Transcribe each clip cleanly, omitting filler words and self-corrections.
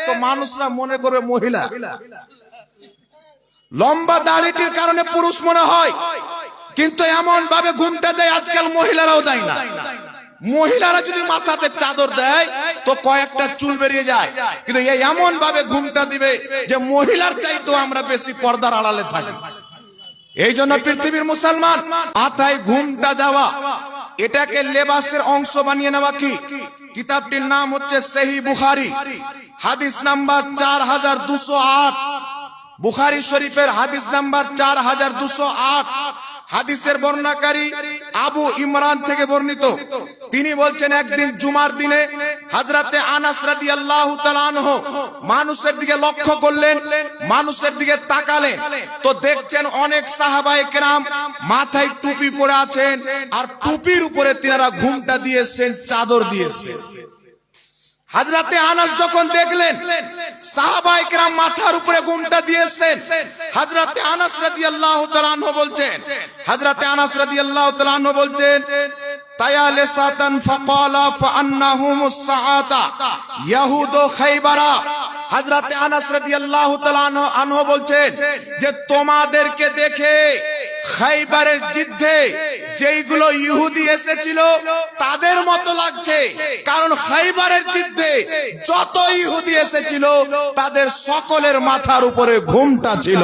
তো মানুষরা মনে করবে মহিলা। লম্বা দাড়িটির কারণে পুরুষ মনে হয়, কিন্তু এমন ভাবে ঘুমটা দেয় আজকাল মহিলারাও দেয় না। মহিলারা যদি মাথাতে চাদর দেয় তো কয়েকটা চুল বেরিয়ে যায়, কিন্তু এই এমন ভাবে ঘুমটা দিবে যে মহিলার চাইতেও আমরা বেশি পর্দার আড়ালে থাকি। এই জন্য পৃথিবীর মুসলমান মাথায় ঘুমটা দেওয়া এটাকে লেবাসের অংশ বানিয়ে নেওয়া। কি কিতাবটির নাম হচ্ছে সহিহ বুখারী, হাদিস নাম্বার 4208। বুখারী শরীফের হাদিস নাম্বার 4208। হাদিসের বর্ণনাকারী আবু ইমরান থেকে বর্ণিত। তিনি বলছেন একদিন জুমার দিনে হযরতে আনাস রাদিয়াল্লাহু তাআলা আনহু মানুষের দিকে লক্ষ্য করলেন, মানুষের দিকে তাকালেন, তো দেখছেন অনেক সাহাবায়ে কেরাম মাথায় টুপি পরে আছেন, আর টুপির উপরে তিনারা ঘুমটা দিয়েছেন, চাদর দিয়েছেন। হযরতে আনাস যখন দেখলেন সাহাবায়ে কেরাম মাথার উপরে ঘুমটা দিয়েছেন, হযরতে আনাস রাদিয়াল্লাহু তাআলা আনহু বলছেন, হযরতে আনাস রাদিয়াল্লাহু তাআলা আনহু বলছেন তায়ালিসাতান ফাকালা ফাআন্নাহুমুস সাআতা ইয়াহুদু খায়বারা। হযরতে আনাস রাদিয়াল্লাহু তাআলা আনহু বলছেন যে তোমাদেরকে দেখে খায়বারের যুদ্ধে যেইগুলো ইহুদি এসেছিল তাদের মতো লাগছে, কারণ খায়বারের যুদ্ধে যত ইহুদি এসেছিল তাদের সকলের মাথার উপরে ঘুমটা ছিল।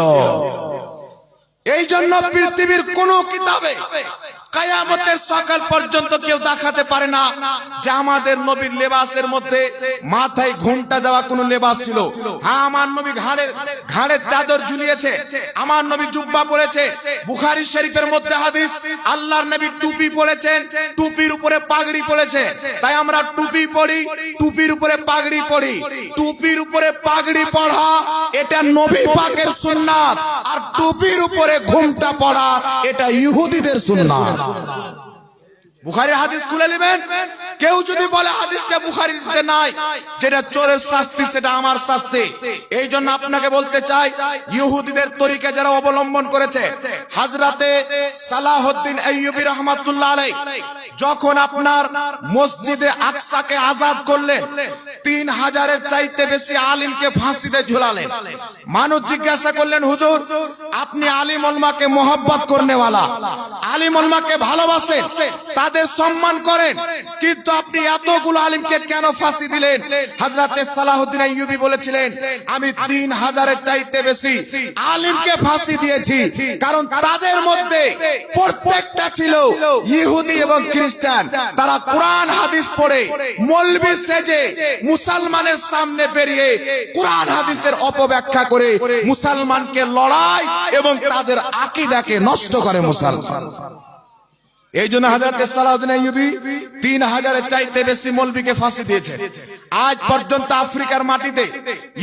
এই জন্য পৃথিবীর কোন কিতাবে কিয়ামতের সকাল পর্যন্ত কেউ দেখাতে পারে না যে আমাদের নবীর লেবাসের মধ্যে মাথায় ঘুমটা দেওয়া কোন লেবাস ছিল। হ্যাঁ, আমার নবী ঘাড়ে চাদর ঝুলিয়েছে, আমার নবী জুব্বা পরেছে। বুখারী শরীফের মধ্যে হাদিস, আল্লাহর নবী টুপি পরেছেন, টুপির উপরে পাগড়ি পরেছে। তাই আমরা টুপি পরি, টুপির উপরে পাগড়ি পরি। টুপির উপরে পাগড়ি পড়া এটা নবী পাকের সুন্নাত, আর টুপির উপরে ঘুমটা পড়া এটা ইহুদিদের সুন্নাত। বুখারীর হাদিস খুলে নেবেন। কেউ যদি বলে হাদিসটা বুখারীতে নাই, যেটা চোরের শাস্তি সেটা আমার শাস্তি। এই জন্য আপনাকে বলতে চাই, ইহুদিদের তরিকা যারা অবলম্বন করেছে, হযরতে সালাহউদ্দিন আইয়ুবী রাহমাতুল্লাহ আলাইহি যখন আপনার মসজিদে আকসাকে আজাদ করলেন, 3000-এর চাইতে বেশি আলিমকে ফাঁসিতে ঝুলালেন। মানুষ জিজ্ঞাসা করলেন, হুজুর আপনি আলিম উলামাকে মোহাব্বত করনেওয়ালা, আলিম উলামাকে ভালোবাসেন, তাদের সম্মান করেন, কিন্তু আপনি এতগুলো আলিমকে কেন ফাঁসি দিলেন? হযরতে সালাহউদ্দিন আইয়ুবী বলেছিলেন, আমি 3000-এর চাইতে বেশি আলিমকে ফাঁসি দিয়েছি, কারণ তাদের মধ্যে প্রত্যেকটা ছিল ইহুদি এবং খ্রিস্টান। তারা কোরআন হাদিস পড়ে মৌলবি সেজে মুসলমানের সামনে বেরিয়ে কোরআন হাদিসের অপব্যাখ্যা করে মুসলমানকে লড়াই এবং তাদের আকীদাকে নষ্ট করে মুসলমান। এই জন্য হযরতে সালাহউদ্দিন আইয়ুবী 3000-এর চাইতে বেশি মৌলবীকে ফাঁসি দিয়েছেন। আজ পর্যন্ত আফ্রিকার মাটিতে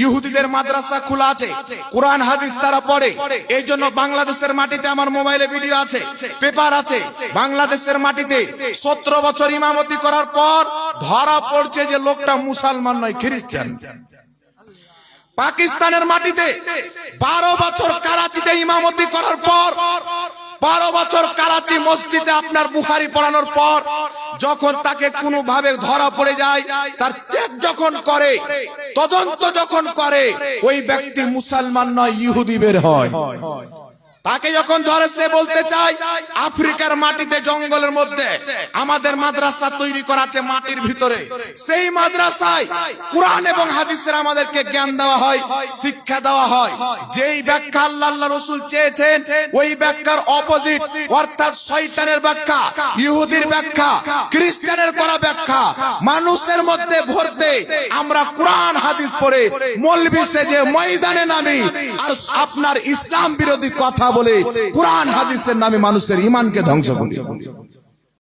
ইহুদিদের মাদ্রাসা খোলা আছে, কোরআন হাদিস তারা পড়ে। এই জন্য বাংলাদেশের মাটিতে আমার মোবাইলে ভিডিও আছে, পেপার আছে, বাংলাদেশের মাটিতে 17 বছর ইমামতি করার পর ধরা পড়ছে যে লোকটা মুসলমান নয়, খ্রিস্টান। পাকিস্তানের মাটিতে 12 বছর করাচিতে ইমামতি করার পর, 12 বছর করাচি মসজিদে আপনার বুখারী পড়ানোর পর যখন তাকে কোনো ভাবে ধরা পড়ে যায়, তার চেক যখন করে, তদন্ত যখন করে, ওই ব্যক্তি মুসলমান নয়, ইহুদি বের হয়। তাকে যখন ধরে সে বলতে চায় আফ্রিকার মাটিতে জঙ্গলের মধ্যে আমাদের মাদ্রাসা তৈরি করা আছে মাটির ভিতরে, সেই মাদ্রাসায় কোরআন এবং হাদিসের আমাদেরকে জ্ঞান দেওয়া হয়, শিক্ষা দেওয়া হয়। যেই ব্যাখ্যা আল্লাহ রাসূল চেয়েছেন ওই ব্যাখ্যার অপোজিট, অর্থাৎ শয়তানের ব্যাখ্যা, ইহুদির ব্যাখ্যা, খ্রিস্টানের করা ব্যাখ্যা মানুষের মধ্যে ভরতে আমরা কোরআন হাদিস পড়ে মৌলবি সেজে ময়দানে নামি আর আপনার ইসলাম বিরোধী কথা বলে কোরআন হাদিসের নামে মানুষের ঈমানকে ধ্বংস করি।